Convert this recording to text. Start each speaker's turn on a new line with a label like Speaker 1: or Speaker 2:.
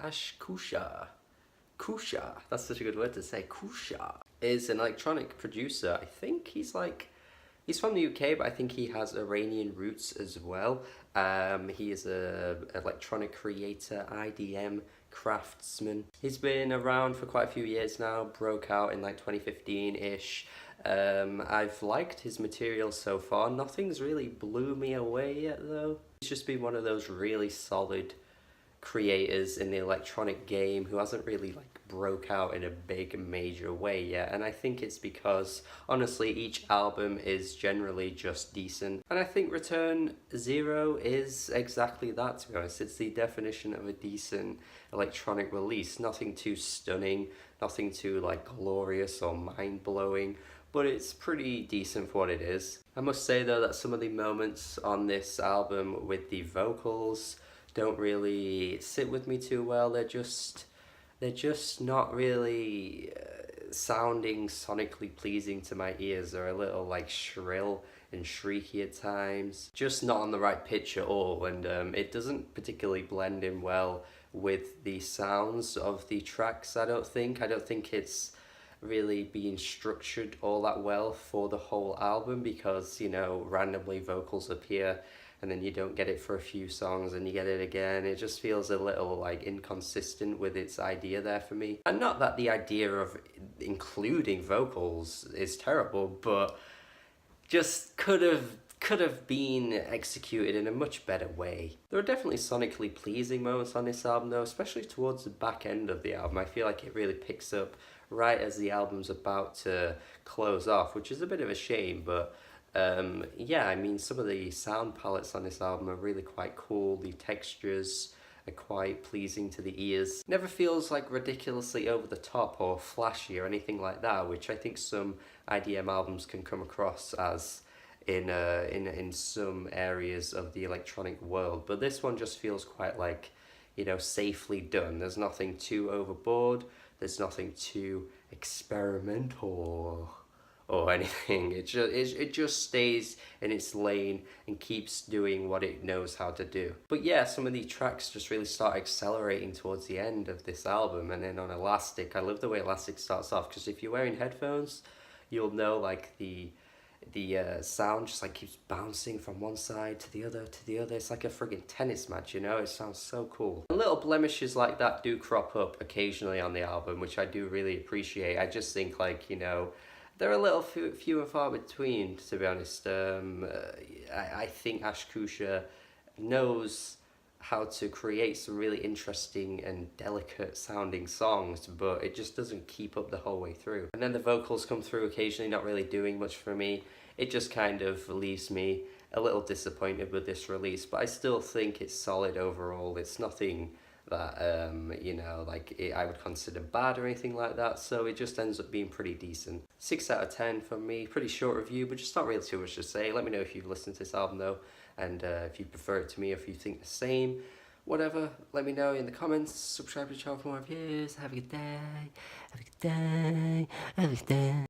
Speaker 1: Koosha. Koosha, that's such a good word to say. Koosha is an electronic producer. I think he's from the UK, but I think he has Iranian roots as well. He is a electronic creator, IDM craftsman. He's been around for quite a few years now, broke out in like 2015-ish. I've liked his material so far. Nothing's really blew me away yet though. He's just been one of those really solid creators in the electronic game who hasn't really like broke out in a big major way yet, and I think it's because honestly each album is generally just decent, and I think Return Zero is exactly that, to be honest. It's the definition of a decent electronic release. Nothing too stunning, nothing too like glorious or mind-blowing, but it's pretty decent for what it is. I must say though that some of the moments on this album with the vocals don't really sit with me too well. They're just not really sounding sonically pleasing to my ears. They're a little like shrill and shrieky at times, just not on the right pitch at all, and it doesn't particularly blend in well with the sounds of the tracks. I don't think it's really being structured all that well for the whole album, because you know, randomly vocals appear and then you don't get it for a few songs and you get it again. It just feels a little like inconsistent with its idea there for me. And not that the idea of including vocals is terrible, but just could have been executed in a much better way. There are definitely sonically pleasing moments on this album though, especially towards the back end of the album. I feel like it really picks up right as the album's about to close off, which is a bit of a shame, but yeah, I mean, some of the sound palettes on this album are really quite cool. The textures are quite pleasing to the ears. Never feels like ridiculously over the top or flashy or anything like that, which I think some IDM albums can come across as in some areas of the electronic world. But this one just feels quite like, you know, safely done. There's nothing too overboard. There's nothing too experimental or anything. It just stays in its lane and keeps doing what it knows how to do. But yeah, some of the tracks just really start accelerating towards the end of this album, and then on Elastic, I love the way Elastic starts off, because if you're wearing headphones, you'll know like the sound just like keeps bouncing from one side to the other to the other. It's like a friggin' tennis match, you know? It sounds so cool. And little blemishes like that do crop up occasionally on the album, which I do really appreciate. I just think, like, you know, they're a little few and far between, to be honest. I think Koosha knows how to create some really interesting and delicate sounding songs, but it just doesn't keep up the whole way through. And then the vocals come through occasionally, not really doing much for me. It just kind of leaves me a little disappointed with this release, but I still think it's solid overall. It's nothing that you know, like I would consider bad or anything like that, so it just ends up being pretty decent. 6 out of 10 from me. Pretty short review, but just not really too much to say. Let me know if you've listened to this album though, and if you prefer it to me, or if you think the same, whatever, let me know in the comments. Subscribe to the channel for more reviews. Have a good day, have a good day, have a good day.